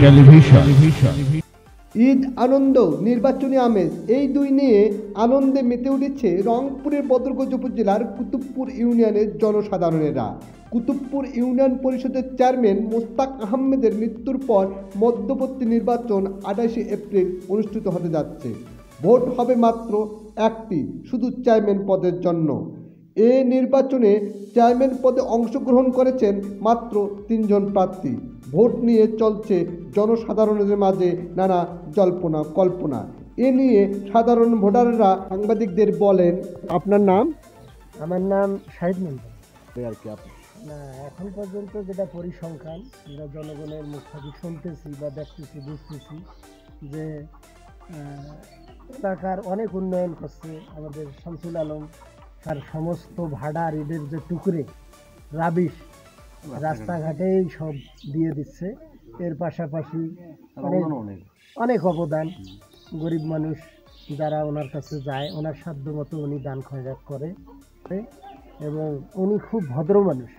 Television. Eid আনন্দ নির্বাচনী আমেজ এই দুই নিয়ে আনন্দে মেতে উঠেছে রংপুরের বদরগঞ্জ উপজেলার কুতুবপুর ইউনিয়নের জনসাধারণেরা। কুতুবপুর ইউনিয়ন পরিষদের চেয়ারম্যান মোস্তাক আহমেদের মৃত্যুর পর মধ্যবর্তী নির্বাচন 28 এপ্রিল অনুষ্ঠিত হতে যাচ্ছে। ভোট হবে মাত্র একটি, শুধু চেয়ারম্যান পদের জন্য। এ নির্বাচনে চেয়ারম্যান পদে অংশগ্রহণ করেছেন মাত্র 3 জন প্রার্থী। ভোট নিয়ে চলছে জনসাধারণের মাঝে নানা জল্পনা কল্পনা। এ নিয়ে সাধারণ ভোটাররা সাংবাদিকদের বলেন, আপনার নাম? আমার নাম শাহিদ মন্ডল। আর কি আপনি না, এখন পর্যন্ত যেটা পরিসংখ্যান আমরা জনগণের মুখ থেকে শুনতেছি বা দেখতেছি, বুঝতেছি যে এলাকার অনেক উন্নয়ন করছে আমাদের শামসুল আলম। তার সমস্ত ভাড়া রিডের যে টুকরে রাবিশ রাস্তাঘাটেই সব দিয়ে দিচ্ছে। এর পাশাপাশি অনেক অবদান, গরিব মানুষ যারা ওনার কাছে যায় ওনার সাধ্য মতো উনি দান খয়রাত করে এবং উনি খুব ভদ্র মানুষ।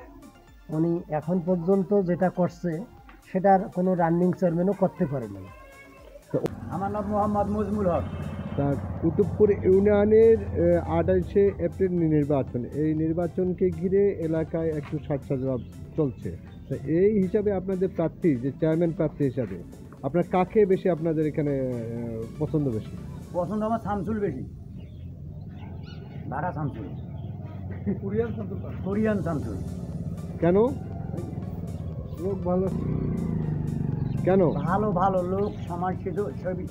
উনি এখন পর্যন্ত যেটা করছে সেটার কোনো রানিং চেয়ারম্যানও করতে পারে না। আমার নাম মোহাম্মদ মজমুল হক। কুতুবপুর ইউনিয়নের 28 এপ্রিল নির্বাচন, এই নির্বাচনকে ঘিরে এলাকায় একটু সাজসজ্জা চলছে। তো এই হিসাবে আপনাদের প্রার্থী যে চেয়ারম্যান প্রার্থী হিসাবে আপনার কাকে বেশি আপনাদের এখানে পছন্দ? বেশি পছন্দ আমার শামসুল, বেশি ভাড়া শামসুল, কোরিয়ান শামসুল। কেন? লোক ভালো, কেন? ভালো ভালো লোক, সমাজ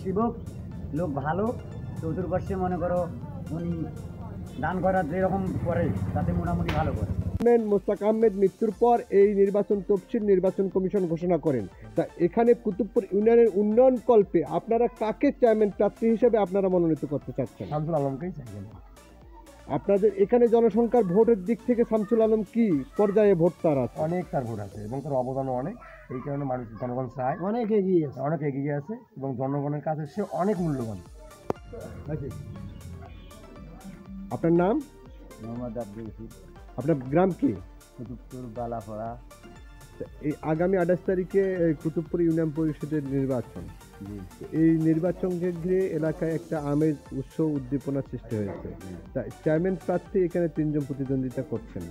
সেবক লোক, ভালো। চতুর্পাশে মনে করো উনি দান করার যেরকম করে তাতে মোটামুটি ভালো করে। মোস্তাক আহমেদ মৃত্যুর পর এই নির্বাচন তফসিল নির্বাচন কমিশন ঘোষণা করেন। তা এখানে কুতুবপুর ইউনিয়নের উন্নয়ন কল্পে আপনারা কাকে চেয়ারম্যান প্রার্থী হিসেবে আপনারা মনোনীত করতে চাচ্ছেন? শামসুল আলমকেই চাইবেন। আপনাদের এখানে জনসংখ্যার ভোটের দিক থেকে শামসুল আলম কি পর্যায়ে ভোট তার আছে? অনেক তার ভোট আছে এবং তার অবদানও অনেক। এই কারণে মানুষ জনগণ চায়, অনেক এগিয়ে আছে এবং জনগণের কাছে সে অনেক মূল্যবান। আপনার নাম? মোহাম্মদ আব্দুল রশিদ। আপনার গ্রাম কি? কুতুবপুর বালাফড়া। এই আগামী 28 তারিখে কুতুবপুর ইউনিয়ন পরিষদের নির্বাচন। এই নির্বাচনকে ঘিরে এলাকায় একটা আমেজ, উৎসব, উদ্দীপনা সৃষ্টি হয়েছে। তা চেয়ারম্যান প্রার্থী এখানে 3 জন প্রতিদ্বন্দ্বিতা করছেন।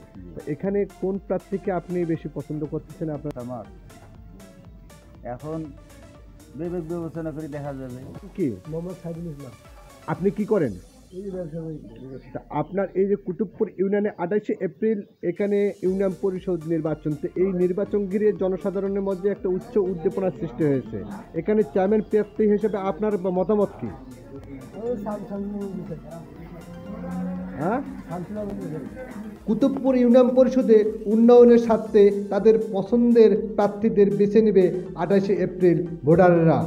এখানে কোন প্রার্থীকে আপনি বেশি পছন্দ করতেছেন? আপনার আমার এখন বিবেক বিবেচনা করে দেখা যাবে। কি? মোহাম্মদ সাইদুল ইসলাম। আপনি কি করেন? আপনার এই যে কুতুবপুর ইউনিয়নে 28 এপ্রিল এখানে ইউনিয়ন পরিষদ নির্বাচন, তো এই নির্বাচন ঘিরে জনসাধারণের মধ্যে একটা উচ্চ উদ্দীপনার সৃষ্টি হয়েছে। এখানে চেয়ারম্যান প্রার্থী হিসেবে আপনার মতামত কি? হ্যাঁ, কুতুবপুর ইউনিয়ন পরিষদে উন্নয়নের স্বার্থে তাদের পছন্দের প্রার্থীদের বেছে নেবে 28 এপ্রিল ভোটাররা।